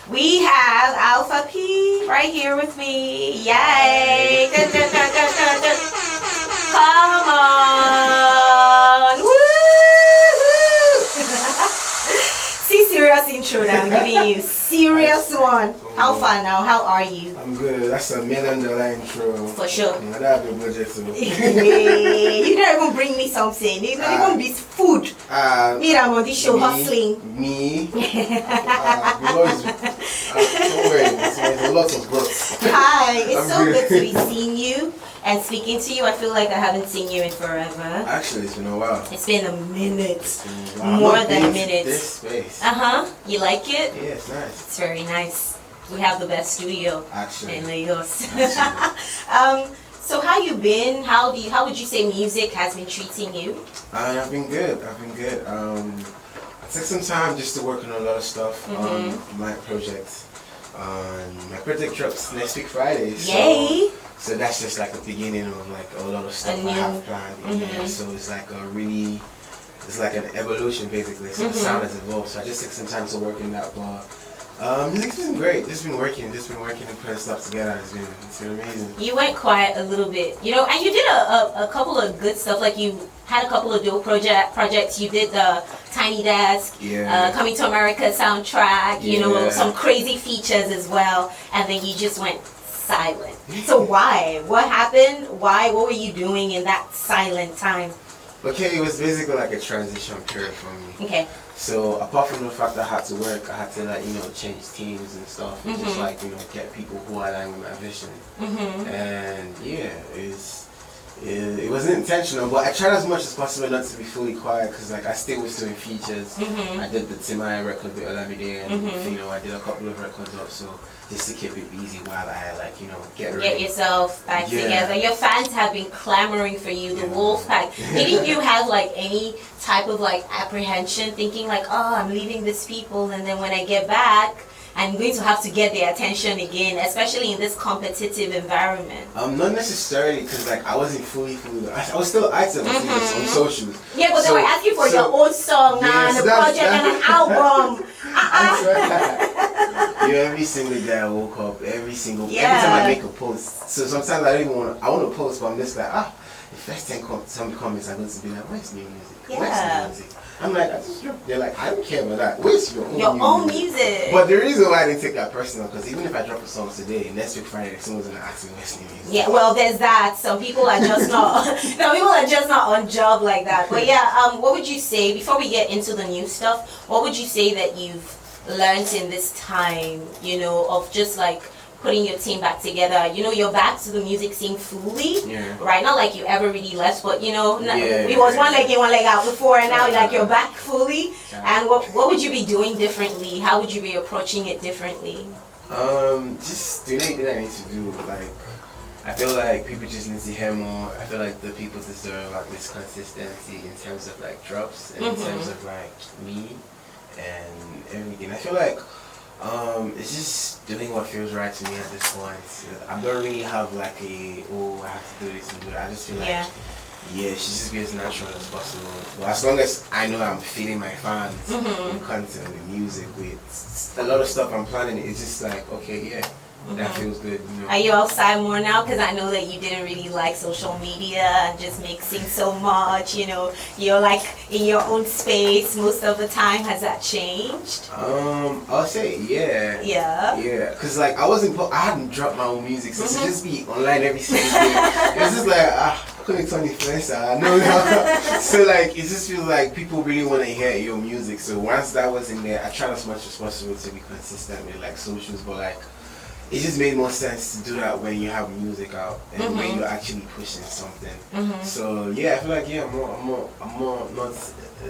We have Alpha P right here with me. Yay! Dun, dun, dun, dun, dun, dun. Come on! Woo! See, serious intro now. I'm giving you serious one. How far now? How are you? I'm good. That's $1 million intro. For sure. That'll be budget too. You don't even bring me something. You don't even be food. Me, I'm on this show hustling. Me. Don't worry. There's a lot of growth. Hi. It's so good to be seeing you and speaking to you. I feel like I haven't seen you in forever. Actually, it's been a while. It's been a minute. Wow. More than a minute. This space. You like it? Yeah, it's nice. It's very nice. We have the best studio Actually. in Lagos. So how you been? How would you say music has been treating you? I've been good. I took some time just to work on a lot of stuff on my project. My project drops next week Friday. Yay! So that's just like the beginning of like a lot of stuff I have planned. Yeah, so it's like it's like an evolution basically. So the sound has evolved. So I just took some time to work in that part. Music's been great. Just been working and putting stuff together. It's been amazing. You went quiet a little bit, and you did a couple of good stuff. Like you had a couple of dope projects. You did the Tiny Desk, Coming to America soundtrack. Some crazy features as well. And then you just went silent. So why? What happened? Why? What were you doing in that silent time? Okay, it was basically like a transition period for me. Okay. So apart from the fact that I had to work, I had to change teams and stuff, and just get people who align with my vision. And yeah, it wasn't intentional, but I tried as much as possible not to be fully quiet because I still was doing features. I did the Timaya record with Olamide, and I did a couple of records also just to keep it busy while I get yourself back together. Your fans have been clamoring for you, the Wolfpack. Didn't you have any type of apprehension, thinking oh, I'm leaving these people, and then when I get back, I'm going to have to get their attention again, especially in this competitive environment? Not necessarily, because I wasn't fully. I was still active on socials. Yeah, but they were asking for your own song now, and a project and an album. Every single day I woke up, every time I make a post. So sometimes I don't even want to post, but I'm just like, the first 10 some comments are going to be like, where's new music? Where's new music? I'm like, I just dropped. They're like, I don't care about that. Where's your own music? But the reason why I didn't take that personal, because even if I drop a song today, next week Friday, someone's gonna ask me where's new music. Yeah, well, there's that. Some people are just not. Some people are just not on job like that. But yeah, what would you say before we get into the new stuff? What would you say that you've learned in this time? Of just putting your team back together. You're back to the music scene fully, right? Not like you ever really left, but it was one leg in, one leg out before, and now you're back fully. And what would you be doing differently? How would you be approaching it differently? Just doing anything I need to do. I feel like people just need to hear more. I feel like the people deserve this consistency in terms of drops and in terms of me and everything. I feel like it's just doing what feels right to me at this point. I don't really have I have to do this and do that. I just feel it should just be as natural as possible. But as long as I know I'm feeding my fans with content, with music, with a lot of stuff I'm planning, it's just that feels good. Are you outside more now? Because I know that you didn't really like social media and just mixing so much. You're in your own space most of the time. Has that changed? I'll say yeah. Because I hadn't dropped my own music, so to just be online every single day, it's just I couldn't turn influencer. No. So it just feels like people really want to hear your music. So once that was in there, I tried as much as possible to be consistent with socials, but it just made more sense to do that when you have music out and when you're actually pushing something. So yeah, I feel like I'm more not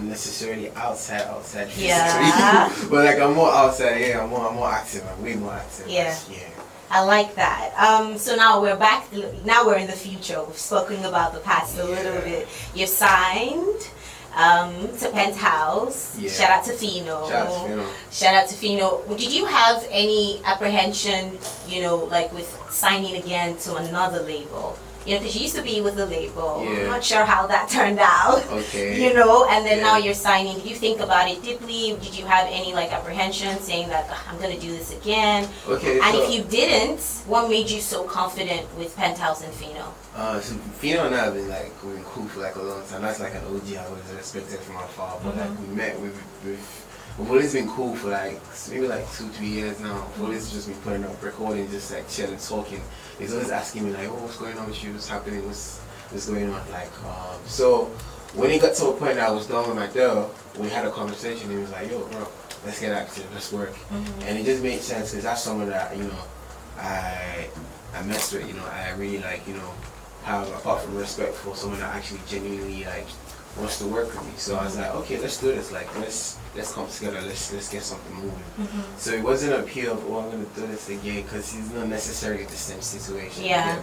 necessarily outside physically, but I'm more outside. Yeah, I'm more active. I'm way more active. Yeah. I like that. So now we're back. Now we're in the future. We've spoken about the past a little bit. You're signed to Penthouse. Shout out to Fino. Shout out to Fino. Did you have any apprehension, with signing again to another label? you know, because you used to be with the label. I'm not sure how that turned out. Okay. You know, and then now you're signing. Did you think about it deeply? Did you have any like apprehension saying that I'm gonna do this again? Okay. And if you didn't, what made you so confident with Penthouse and Fino? So Fino and I have been like going cool for like a long time. That's like an OG I was respected from afar. But like we met we've always been cool for like maybe like 2-3 years now. We've always just been putting up recording, just like chilling, talking. He's always asking me like, oh, what's going on with you? What's happening? What's going on? Like, so when it got to a point that I was done with my deal, we had a conversation. He was like, yo, bro, let's get active, let's work. And it just made sense because that's someone that, you know, I messed with, you know, I really like, you know, have, apart from respect for someone that actually genuinely like wants to work with me. So I was like, okay, let's do this. Like, let's come together. Let's get something moving. So it wasn't a appeal of, oh, I'm gonna do this again, because he's not necessarily the same situation. Yeah.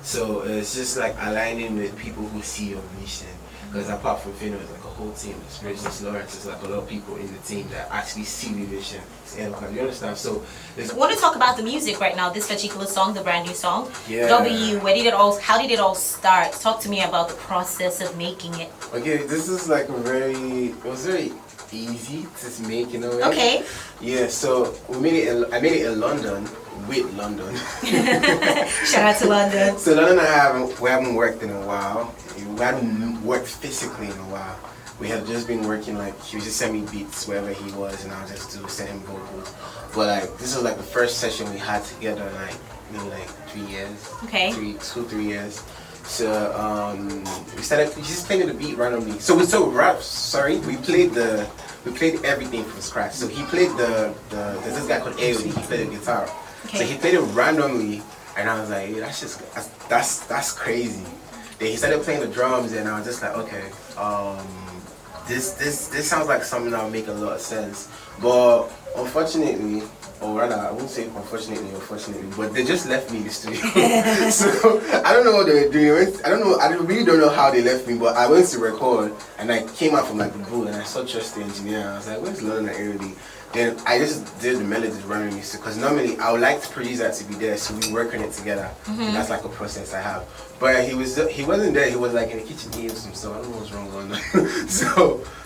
So it's just like aligning with people who see your vision. Because apart from Fino, it's like a whole team. It's Bridges, Lawrence, it's like a lot of people in the team that actually see the vision. You understand? So I want to talk about the music right now. This particular song, the brand new song. Yeah. W. How did it all start? Talk to me about the process of making it. Okay, this is like it was very easy to make, you know. Right? Okay. Yeah. So I made it in London. With London. Shout out to London. So London and we haven't worked in a while. We hadn't worked physically in a while. We had just been working, like he would just send me beats wherever he was, and I would just send him vocals. But like this was like the first session we had together in like maybe like 3 years. Okay. 3 years. So we just playing the beat randomly. So we played everything from scratch. So he played there's this guy called Aody, he played the guitar. Okay. So he played it randomly, and I was like, yeah, that's crazy. Then he started playing the drums, and I was just like, okay, this sounds like something that would make a lot of sense. But unfortunately, or rather, I won't say unfortunately, but they just left me in the studio. So I don't know what they were doing. I really don't know how they left me, but I went to record, and I came out from like the booth, and I saw Trust the engineer, and I was like, where's London and Aody? Then I just did the melodies randomly, because normally I would like to produce that to be there, so we work on it together. That's like a process I have. But he wasn't there. He was like in the kitchen eating some stuff. I don't know what's wrong with him.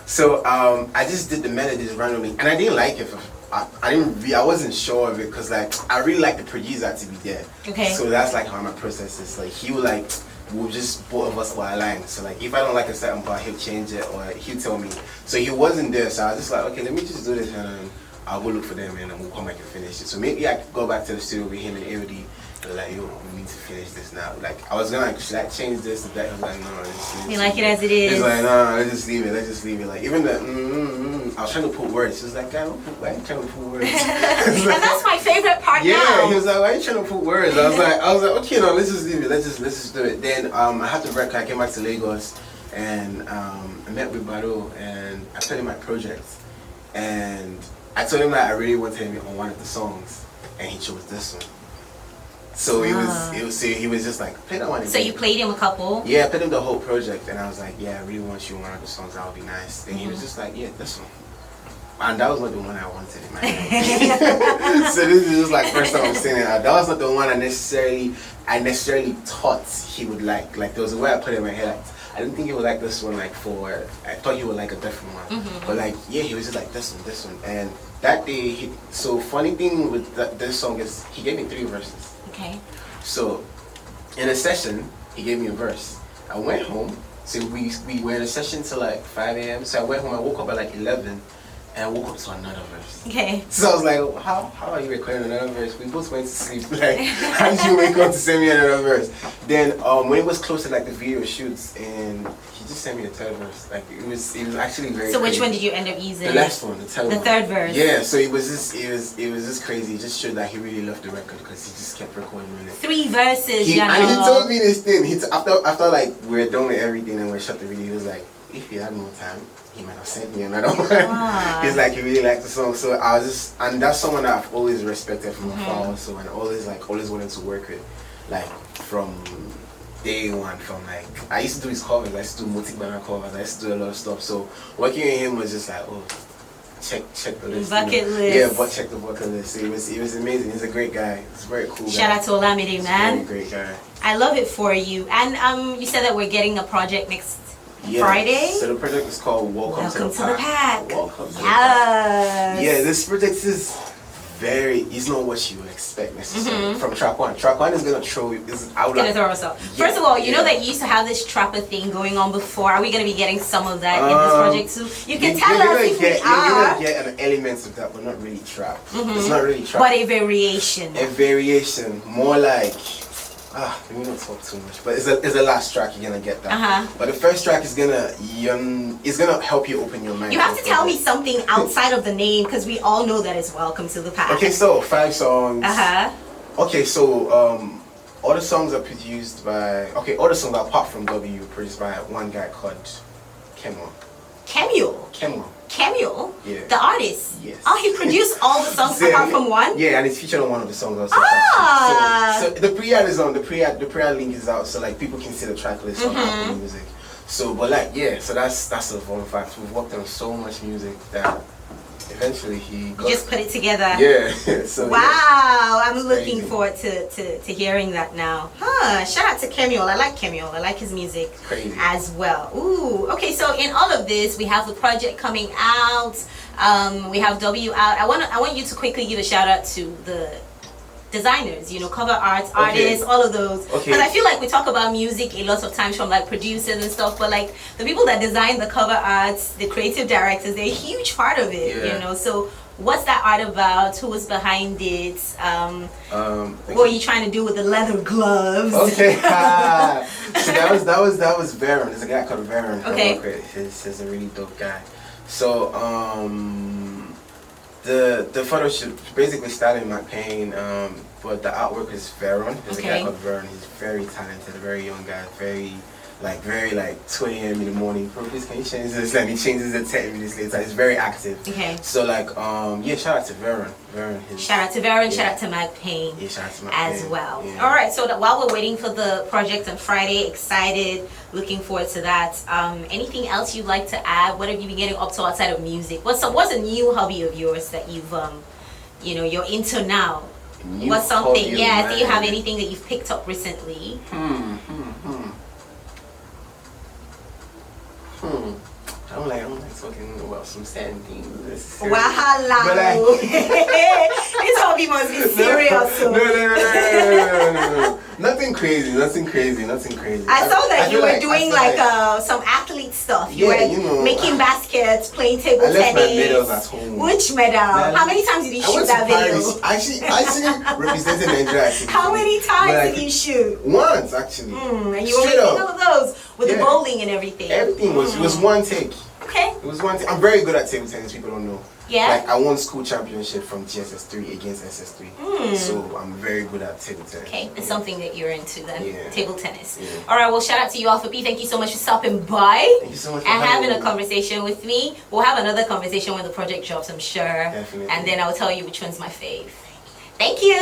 So I just did the melodies randomly, and I didn't like it. I wasn't sure of it, because like I really like the producer to be there. Okay. So that's like how my process is. Like he would like. We'll just both of us were aligned. So like if I don't like a certain part, he'll change it, or he'll tell me. So he wasn't there, so I was just like, okay, let me just do this, and I'll go look for them, and then we'll come back and finish it. So maybe I could go back to the studio with him and Aody, like, yo, we need to finish this now. Like I was gonna like, should I change this to that? I was like, no, you like it as it is. He's like, no, let's just leave it. Like even the I was trying to put words. He was like, why are you trying to put words? And that's my favorite part now. Yeah, he was like, why are you trying to put words? I was like, okay, no, let's just leave it. Let's just do it. Then I had to break. I came back to Lagos, and I met with Baro, and I told him my project, and I told him that I really wanted him on one of the songs, and he chose this one. So he was just like, play that one again. So you played him a couple? Yeah, I played him the whole project, and I was like, yeah, I really want you on one of the songs. That would be nice. And he was just like, yeah, this one. And that was not the one I wanted in my head. So this is just like first time I'm saying it. That was not the one I necessarily thought he would like. Like there was a way I put it in my head. Like, I didn't think he would like this one. I thought he would like a different one. But like, yeah, he was just like this one. And that day, so funny thing with this song is he gave me 3 verses. Okay. So in a session, he gave me a verse. I went home. So we were in a session till like 5 a.m. So I went home. I woke up at like 11. And I woke up to another verse. Okay. So I was like, how are you recording another verse? We both went to sleep. Like, how did you wake up to send me another verse? Then when it was close to like the video shoots, and he just sent me a 3rd verse. Like it was actually very. So which one did you end up using? The last one, the 3rd one. The 3rd verse. Yeah. So it was just crazy. It just showed that he really loved the record, because he just kept recording on it. 3 verses. And he told me this thing. After like we're done with everything and we shot the video, he was like, if you had more time, he might have sent me another one. He's like, he really liked the song. So I was just, and that's someone that I've always respected from afar also, and always wanted to work with, like from day one. From like, I used to do his covers, I used to do multi-banner covers, I used to do a lot of stuff. So working with him was just like, oh, check the list. Bucket list. Yeah, but check the bucket list. It was amazing. He's a great guy. He's a very cool guy. Shout out to Olamide, man. He's a great guy. I love it for you. And you said that we're getting a project next Friday. So the project is called Welcome to the Pack. Welcome to the Pack. Yeah, this project is it's not what you would expect necessarily from track one. Track one is gonna throw you. Gonna throw us off. Yeah, first of all, you know that you used to have this trapper thing going on before. Are we gonna be getting some of that in this project too? You can tell us if we are. You're gonna get an elements of that, but not really trap. It's not really trap. But a variation. A variation, more like. Let me not talk too much, but it's the last track you're gonna get that. But the first track is gonna help you open your mind. You have to tell me something outside of the name because we all know that it's Welcome to the Pack. Okay, so 5 songs. Okay, so all the songs are produced by all the songs apart from W are produced by one guy called Kemismallzz? Yeah. The artist? Yes. Oh, he produced all the songs apart from one? Yeah, and it's featured on one of the songs also. So the pre-ad is on, the pre-ad link is out, so like people can see the track list on Apple Music. So, but like, yeah, so that's a fun fact. We've worked on so much music that eventually he just put it together. Yeah. So wow, I'm looking forward to hearing that now. Shout out to Kemismallzz. I like Kemismallzz. I like his music as well. Ooh. Okay, so in all of this, we have the project coming out. We have W out. I want you to quickly give a shout out to the designers, cover arts, artists, all of those. Because I feel like we talk about music a lot of times from like producers and stuff, but like the people that design the cover arts, the creative directors, they're a huge part of it, So what's that art about? Who was behind it? What were you trying to do with the leather gloves? Okay. So that was Varen. There's a guy called Varen. Okay. He's a really dope guy. So the photo shoot basically started in McPain, but the artwork is Varen. There's a guy called Varen. He's very talented, a very young guy, very 2 a.m. in the morning. Bro, please can you change this? Like he changes it 10 minutes later. He's very active. Okay. So like shout out to Varen. Shout out to Varen. Shout out to McPain. Yeah, shout out to McPain as well. Yeah. All right. So while we're waiting for the project on Friday, excited, looking forward to that. Anything else you'd like to add? What have you been getting up to outside of music? What's a new hobby of yours that you've you're into now? What's something? Do you have anything that you've picked up recently? I don't like talking about some sad things. Wahala. This hobby must be serious. No. Nothing crazy. I saw that you were doing some athlete stuff. You were making baskets, playing table tennis. I left my medals at home. Which medal? How many times did you shoot that video? Actually represented Nigeria. How many times did you shoot? Once, actually. And you were making all of those with the bowling and everything. Everything it was one take. Okay. It was one take. I'm very good at table tennis. People don't know. Yeah. Like I won school championship from GSS3 against SS3. So I'm very good at table tennis. Okay, it's something that you're into then. Yeah. Table tennis. Yeah. All right. Well, shout out to you, Alpha P. Thank you so much for stopping by. Thank you so much for and having a conversation with me. We'll have another conversation when the project drops, I'm sure. Definitely. And then I'll tell you which one's my fave. Thank you.